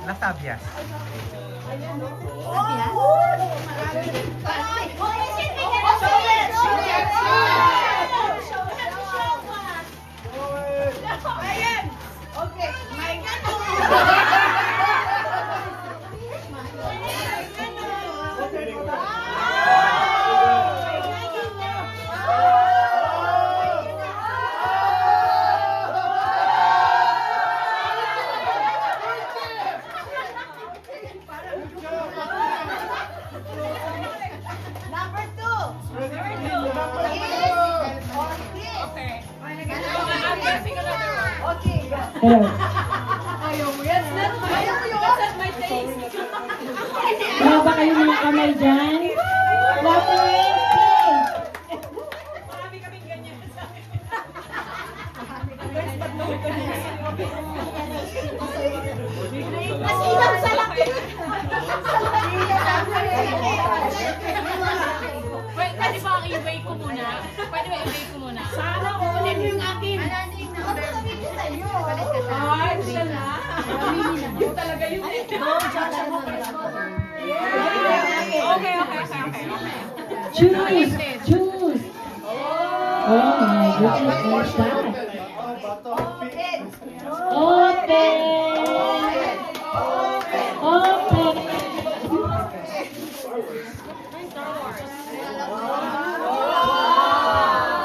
Las sabias. Ayan! Okay, may Number 2. Okay. Ayaw mo yan. Ayaw mo yun. That's not my taste. Wala ba kayo mga kamay dyan? Wala po rin, please. Marami kaming ganyan sa akin. Mas ilaw sa laki. Wait, pwede ba i-weigh ko muna? Pwede ba i-weigh ko muna? Sana ulit yung akin. Ay, siya na. Yung talaga yun eh. Okay. Choose. Choose. Oh my goodness, what's that? Open. Open.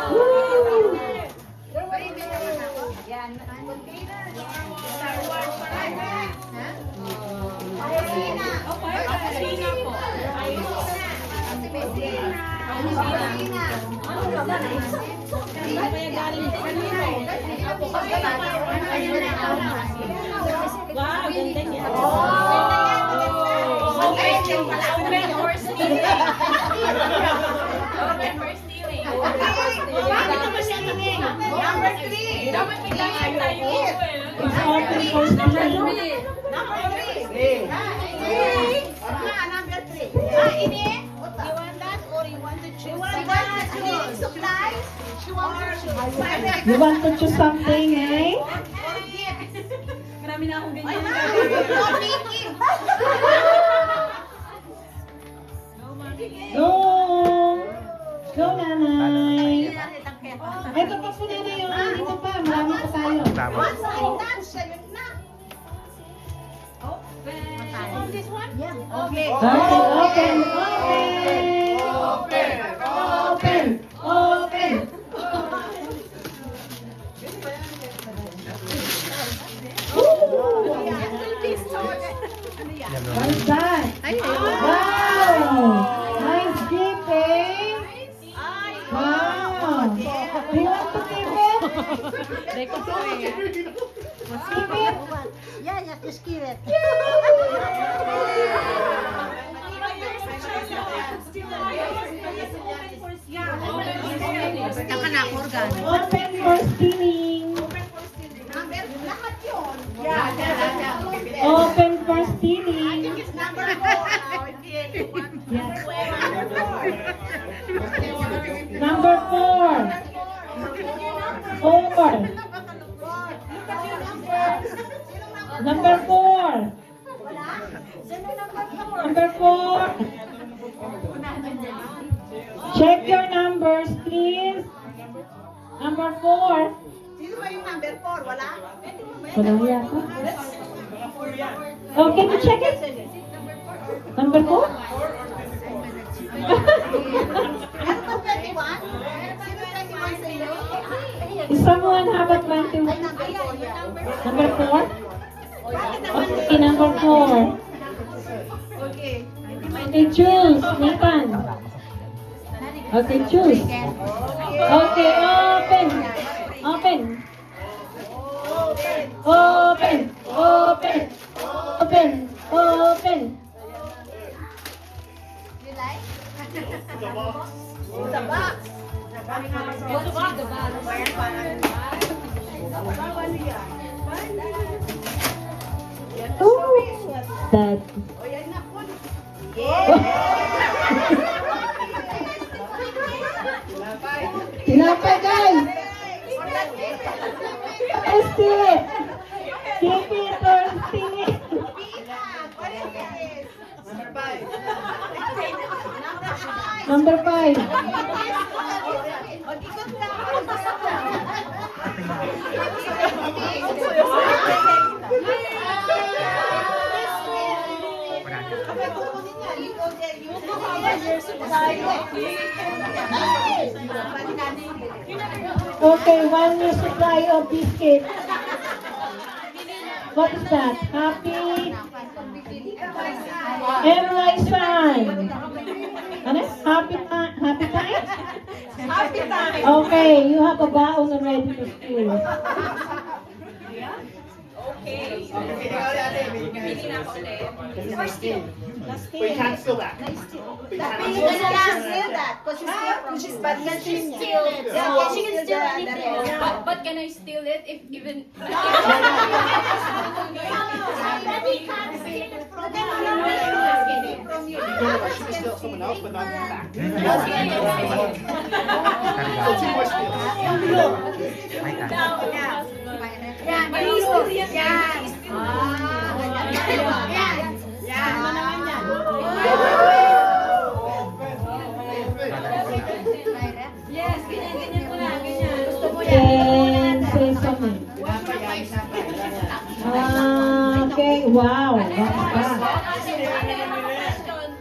Woo! Sina po. Wow, ganda niya. Open or stealing? Open or stealing? Number 3. Dapat may ganyan tayo. It's open for stealing. Number 3. Number 3. Ini? You want that or you want to choose? You want that to supplies? She wants to choose. You want to choose something, eh? Marami na akong ganyan. Go! Go, nanay! Ito pa po, nanay, yung dito pa. Marami pa tayo. Tama. Once I touch, sayo na. Open. This one? Okay. Open, open! Open! Yan, no? What is that? Wow! Nice gift, eh? Wow! Do you want to keep it? Keep it? Yeah, just give it. Open for stealing. Number, lahat yun. Open for stealing. It's number 4. Yes. Number 4. 4. Number 4. Number 4. Check your numbers, please. Number 4. Sino ba yung number 4? Wala? Walang yata. Oh, can you check it? Number 4? Meron ba 21? Sino 21 sa iyo? Is someone have a 20? Ay, number 4 yan. Number 4? Okay, number 4. Okay. Okay, choose. Nathan. Okay, choose. Okay, open. Open. Open. Open. Open. Open. You like? The box. Ooh, that. O yan na po. Tinapay, guys. Steal it. Keep it or steal it. Number 5. Mag-ikot ka. Okay, 1 year supply of biscuit. What is that? Happy Everyone sign. Ano? Happy time? Happy time. Okay, you have a baon already to school. We can't steal that. She's bad na She can steal anything. But can I steal it if even... She can steal someone else, but not back. So two more steals. Yes, ganyan ko na, ganyan. And say something. Okay, wow. What's that?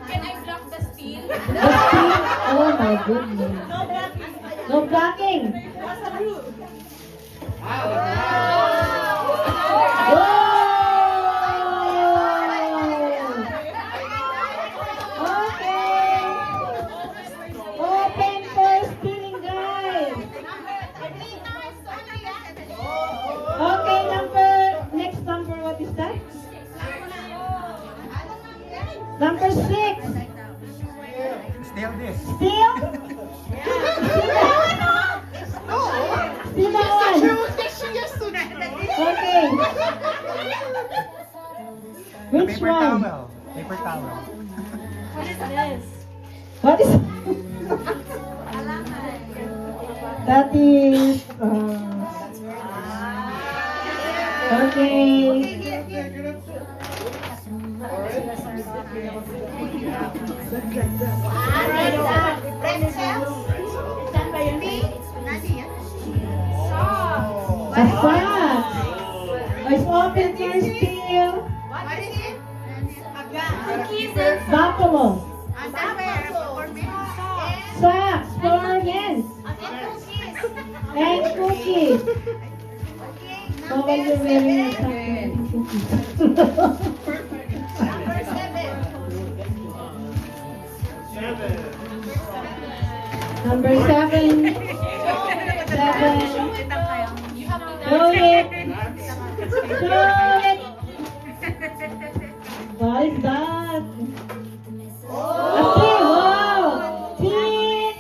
Can I block the steal? The steal? Oh my goodness. No blocking. Okay. Open for stealing, guys. Okay, next number, what is that? Number 6. Steal this. Steal? Steal that one. Okay. Which Paper one? towel. Paper towel. What is that is okay. A fact. It's open for steal. Buffalo. Socks for hens. And cookies. So when you're wearing your socks, you're eating cookies. Number 7. 7. Show it. Show it. What is that? A tea. Wow. Tea.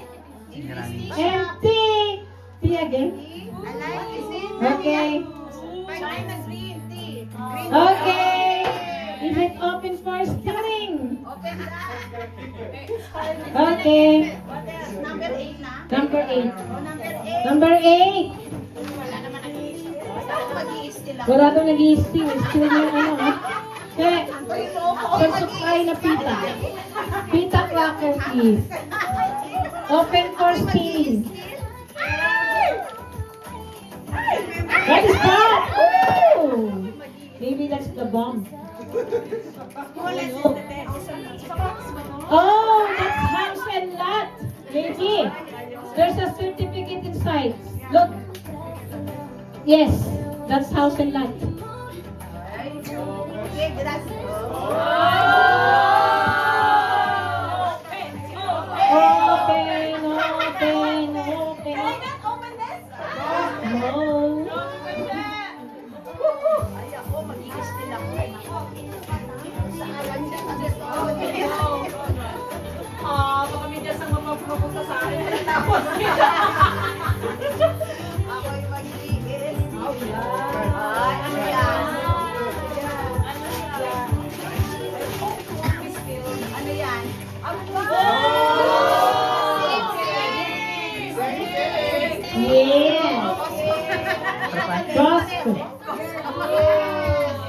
And tea. Tea again. Okay. Okay. Is it open for stealing? Okay. Number 8. Number 8. Wala daw nag-i-steal. Steal niya yung ano, ha? Kaya, supply na pita. Pita cracker, please. Open for stealing. What is that? Ooh! Maybe that's the bomb. Oh, that's house and lot. Maybe. There's a certificate inside. Look. Yes, that's house and lot. Open. No. Baka may dyan sa mapapupunta sa akin. Yes. Costco.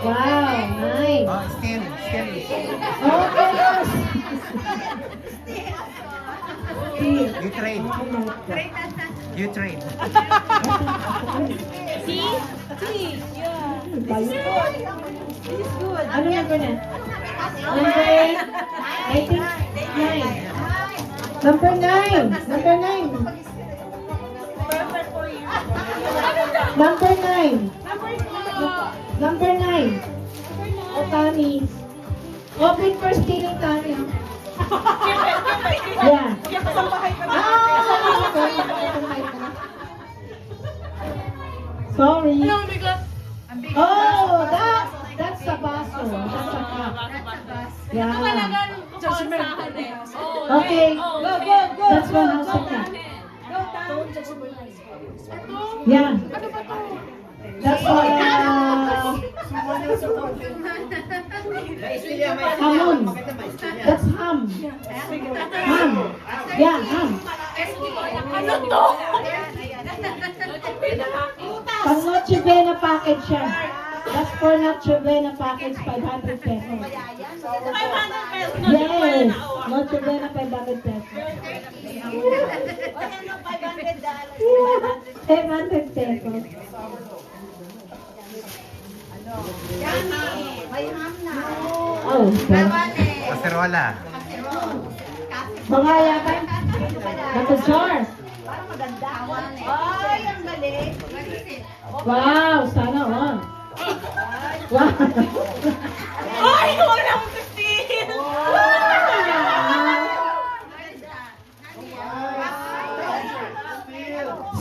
Wow, nice. Oh, steal it. Steal it. Okay. trade. You trade. Ano number na? Number, I think, 9. Number 9. Number 9. Number 9. Number 9. O, Tani. Open for stealing, Tani. Yeah. Sorry. Oh, that's a baso. That's a cup. Yeah. Okay. That's one house of cup. Yeah. That's hamon. That's ham. Ham. Yeah, ham. Pang Noche Buena package siya. That's for Noche Buena package, 500 pesos. Yes. Noche Buena, 500 pesos. 500 pesos. Oh, okay. Cacerola. Mga yakan. That's a jar. Ay, ang galing. Wow, sana all. Wow. Ay, wala akong 15.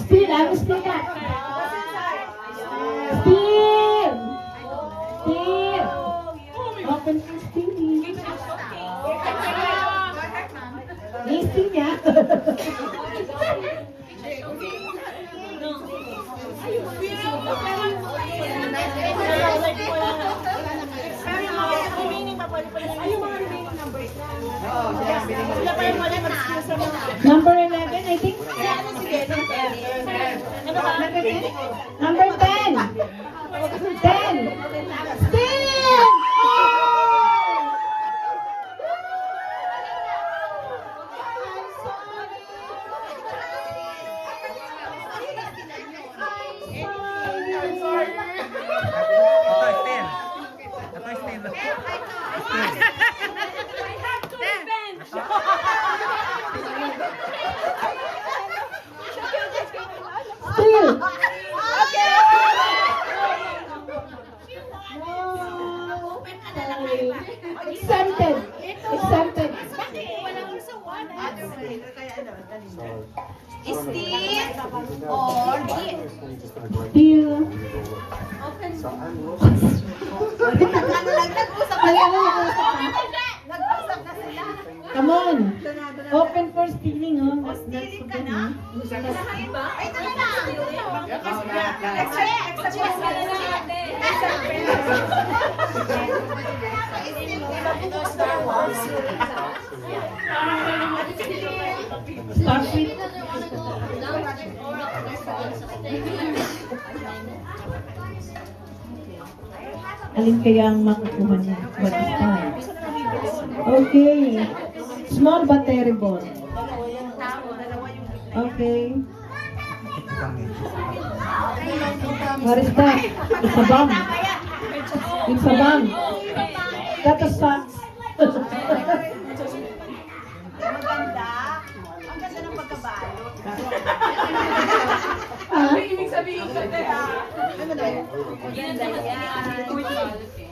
Still, I will still that. Still. Still. Open for stealing. Listing niya. Number 11, I think. Number 10. 10. Still. Ito, Estel. Ito, Estel. Still. Exempted. Exempted. Steve or Dean? Still. Ano lang, nag-usap na sila. Come on. Open for stealing, oh. That's ka na? Ay, ito na. Let's check. Let's Start with. Alin kaya ang makukuha niya? What is that? Okay. Small but terrible. Okay. What is that? It's a bomb. It's a bomb. That is facts. Maganda. Ang ganda ng pagkabalot. Ibig sabihin ko na.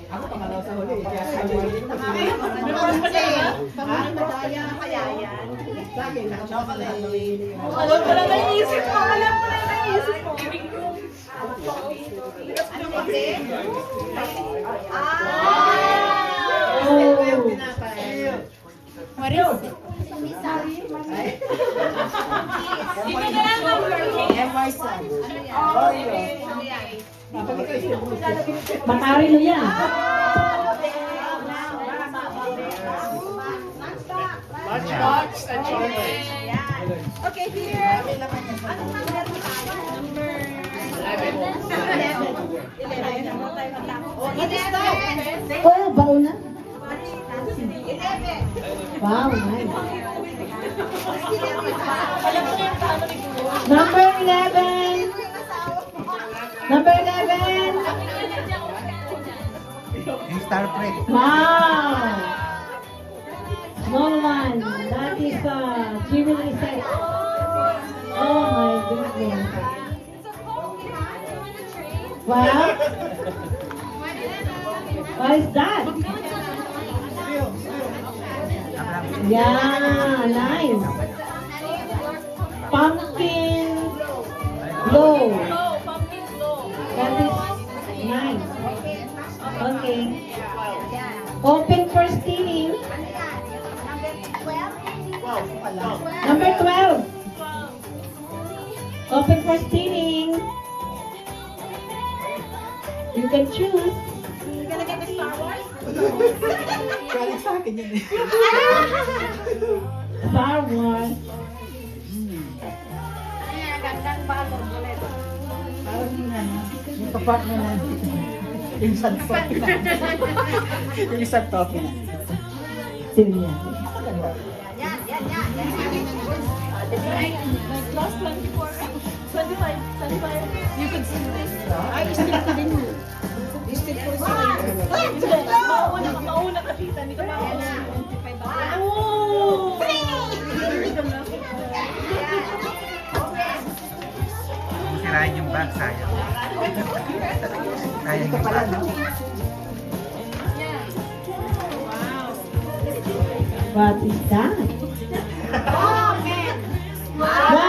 Ako pangalaw sa huli. Kaya Madaya kaya yan. sa akin, naka-chocolate. Alam ko lang naisip ko. Alam ko lang naisip ko. Makarilo yan. Lunchbox and chocolate. Okay, here. Oh, baon na. Wow, nice. Number 11. Number 11. Yung star print. Wow. Small one. That is Jubilee set. Oh my goodness. Wow. What is that? Yeah, nice. Pumpkin glow. Oh, pumpkin glow. That is nice. Okay. Open for stealing. Number 12. Open for stealing. You can choose. Galing sa akin yan eh. Star Wars. Parang yung ano, yung kapartner na yung santok na. Yung santok na. Sino yan? Last 24. 25. You can see this. Mauna ka tita. Hindi ka mauna. Oh! Kung sirain yung bag, sayang. Sayang Ito yung pala, bag. no? What is that? Wow!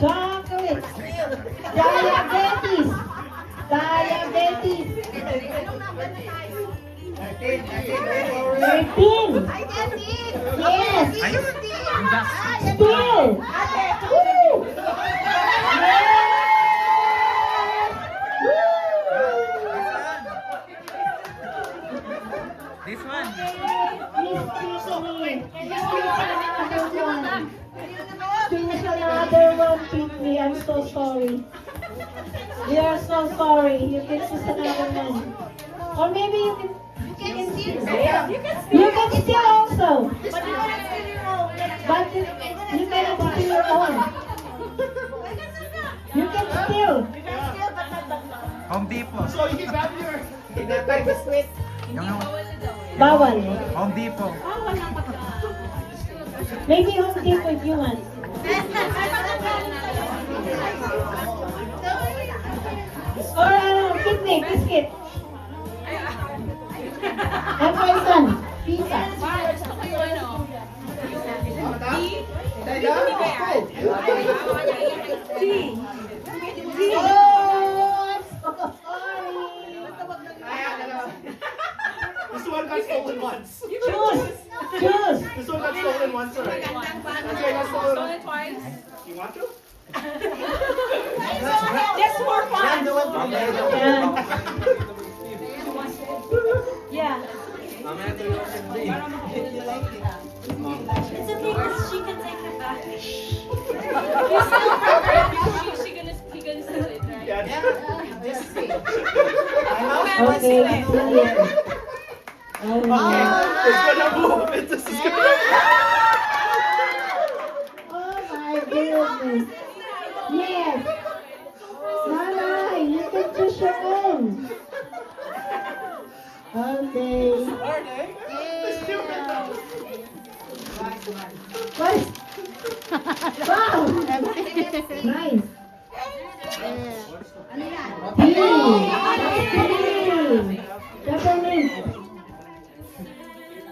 Chocolate! Diabetes! Diabetes! 13! Yes! Ayun! Yung bag. Still! Woo! Yes! This one. Please choose me. Choose another one, pick me. I'm so sorry. We are so sorry. You can choose another one. Or maybe you can steal also. But you cannot steal your own. You can steal. Home Depot. Yung Bawal. Home Depot. Maybe Home Depot if you want. Or picnic, biscuit. And my son, pizza. Oh, I'm so sorry. This one got stolen once. Choose. Choose. This one got stolen once already. Okay, got stolen. Stolen twice. You want to? Just for fun. Yeah. It's okay because she can take it back. He gonna steal it, right? Yeah. Okay, let's see it. Oh my. It's gonna move. It's just Oh my goodness. Yes. Mama, you can choose your own. Okay. What? Wow. Nice. Tea. Peppermint.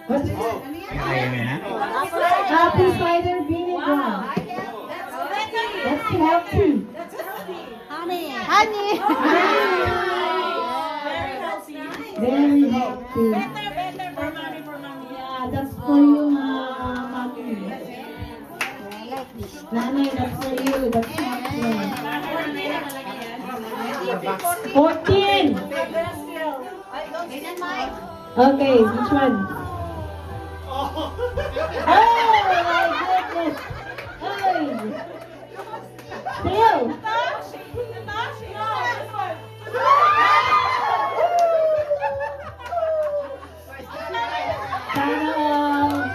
What's Yung ayaw yun, ha? apple cider vinegar? That's healthy. Honey. Very healthy. Yeah, that's for you, Maki. Nanay, that's for you. That's not for 14. Okay, which one? Oh my goodness. Hey. Still. Sana all.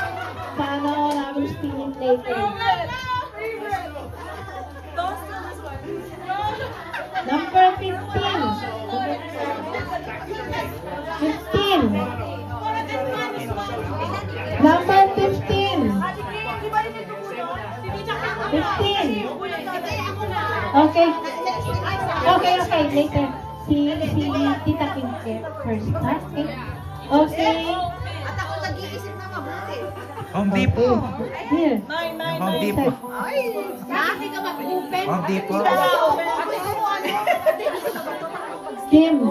Okay. Okay, later. Si Tita Kim first, ha? Okay. Okay. At ako nag-iisip na mabuti. Home Depot. Here. Home Depot. Bakit ka mag-open? Home Depot. Kim.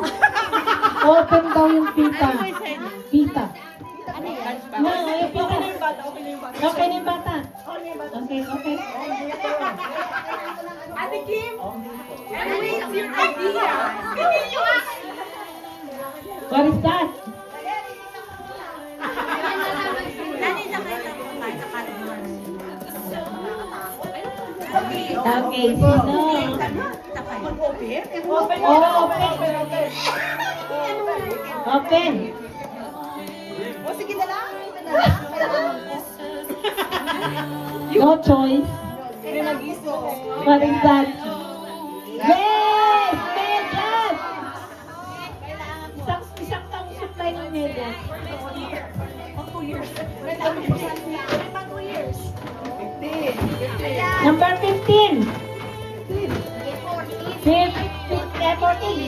Open daw yung pita. Pita. No, yung pita. Okay na yung bata. Okay. Ate Kim, what's your idea? Hindi yung What is that? Okay, sino? Oh, open. O sige na lang. No choice. What is that? Yes! Medyas! Isang taong supply ng medyas. Number 15.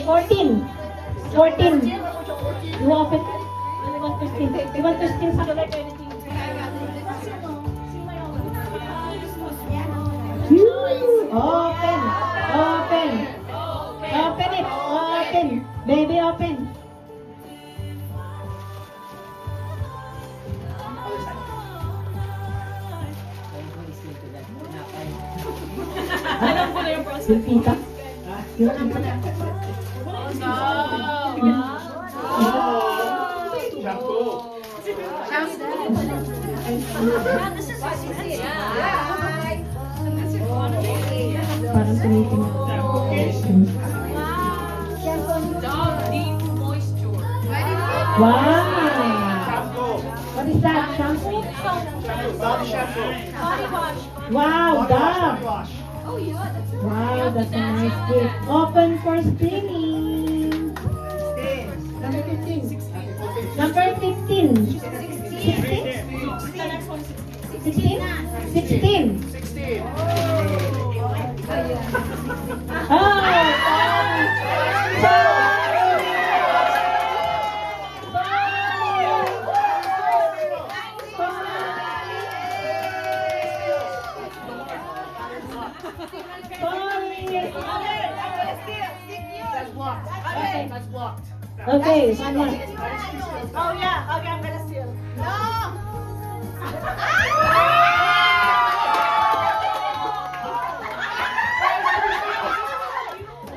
14. You open? You want to steal? You want to steal something? Open it. Open. Baby, open. Yung pita? Yung pita? Parang tumitingin. Wow! What is that? Shampoo? Dove shampoo. Wow, Dove! Wash. Wow, that's a nice gift. Open for stealing. Number 15. Number 15. 16. 16. That's blocked. Okay, one more. Oh yeah, okay, I'm gonna steal. No!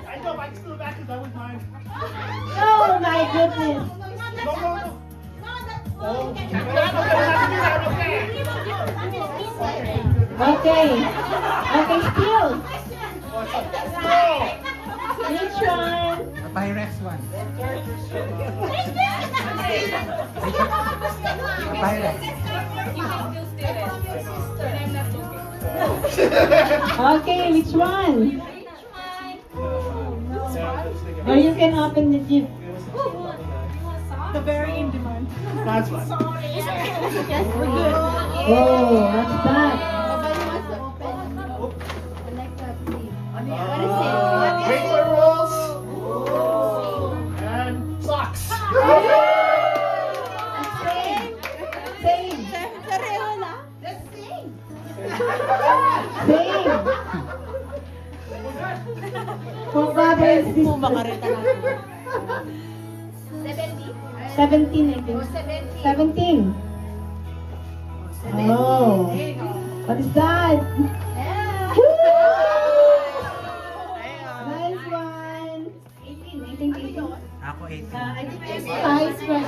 I know, I can steal it back because that was mine. Oh my goodness. No. Oh. Okay. Okay, steal. Which one? The Pyrex one. Pyrex. Okay, which one? Or you can open the gift. The very in demand. That's one. Oh, what's that? Regular rolls. And socks. Same. Pareho na. The same. Same. For brother and sister. 17, I think. 17. Oh. What is that? Woo! Nice one. 18, I think 18. Ako 8. Size was,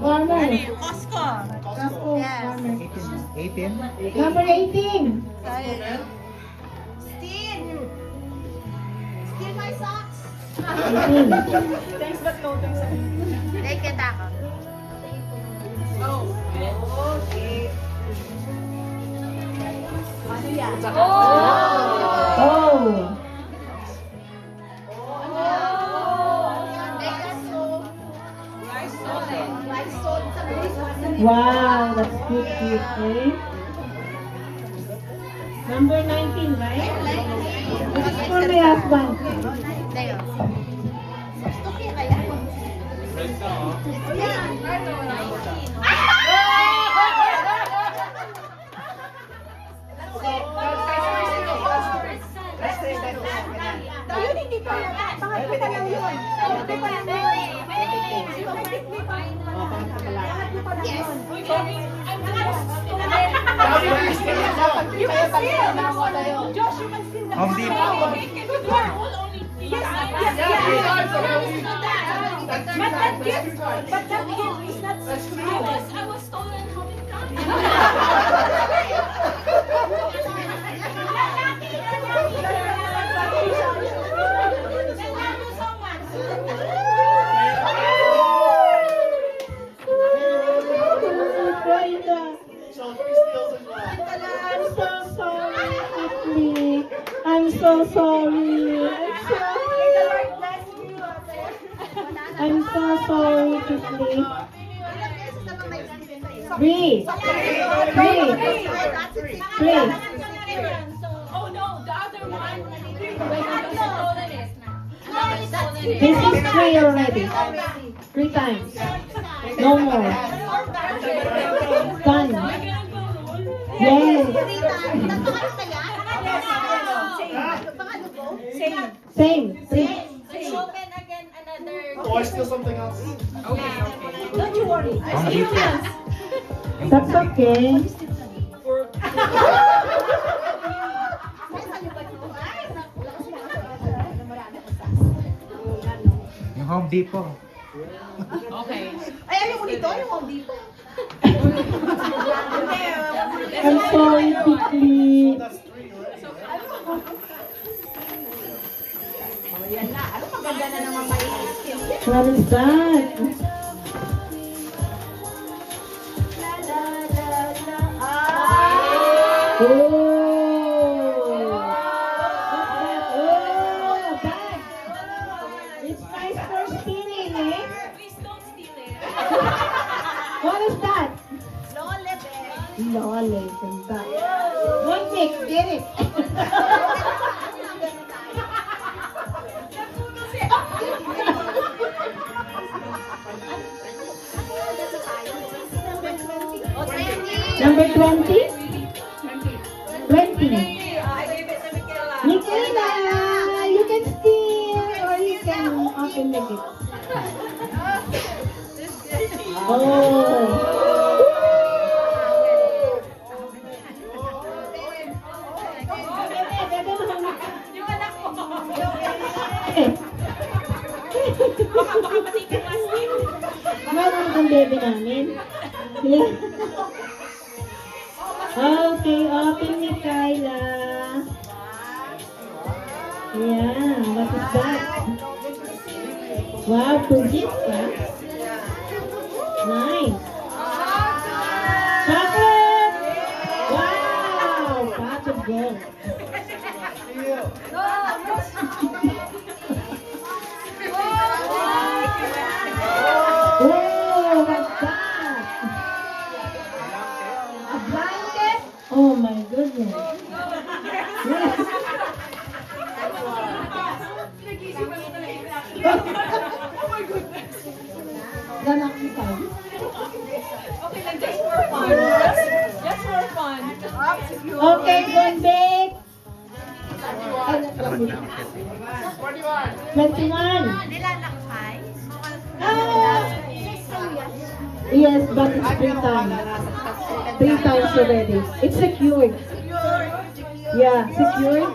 warmer. Costco. Costco, warmer. 18. Number 18. Steal. Steal my socks. 18. Thanks but no thanks. Take it ako. Oh. Okay. Ano yan? Oh. Wow, that's cute, eh? Number 19, right? This is for my husband. Yun, hindi pa. Pangatlo pa lang yun. Pangatlo pa lang yun. Pangatlo pa lang yun. You can still. Josh, you can still. Home Depot. Yes, yes, yes. But that gift is not I was stolen how many times? I'm so sorry. I'm so sorry, Tiffany. Three. Oh no, the other one. Stolen it. This is three already. 3 times. No more. Done. Yes. Same. Three. Open again another. Oh, I steal something else. Don't you worry. Home Depot. That's okay. Yung Home Depot. Ay, ayaw mo nito? Ayaw mo dito? I'm sorry, Tiffany. That's 3, right? Yan na. Ano maganda na naman may skill? What is that? Oh! What's that? Oh, bag! It's nice for stealing, eh? Please don't steal it. What is that? Lole, be. Lole, ganda. One mix, get it. Number 20? 20. Michaela, you can steal or you can open the gift. Oh. Meron kang baby namin. Okay, open ni Kyla. Yeah, what is that? Wow, 2 gifts, huh? Nice. Chocolate! Wow, pot of gold. Whoa, what's that? A blanket? Oh my goodness. Yes. Ganak kita. Okay, like just for fun. Just for fun. Okay, Gonbek. 21. Yes, but it's 3 times. 3 times already. It's secured. Yeah, secured.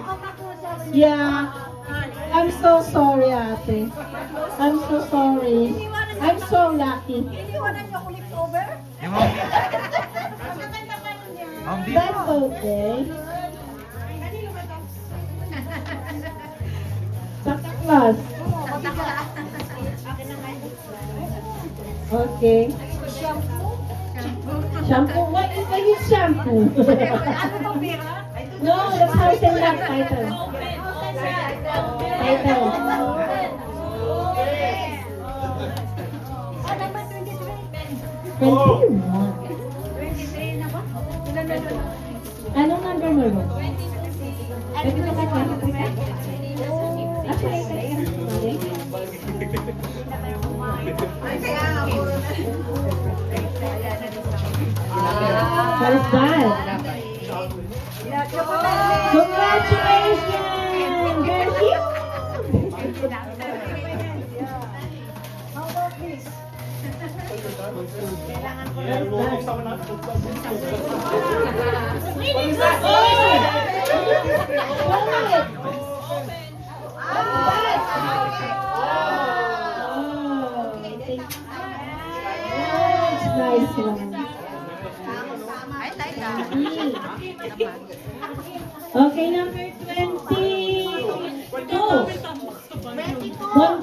Yeah. I'm so sorry, ate. I'm so sorry. I'm so lucky. Iniwanan niyo ako leftover? Yung Home Home Depot. That's okay. Saklas. Okay. Shampoo? What is shampoo? No, that's how I that title. Title. Anong number mo? Pwede ba ka kwenta? Actually, kaya ka na sumali. What is that? Congratulations! Very cute! Nice one. Okay, number 22. 1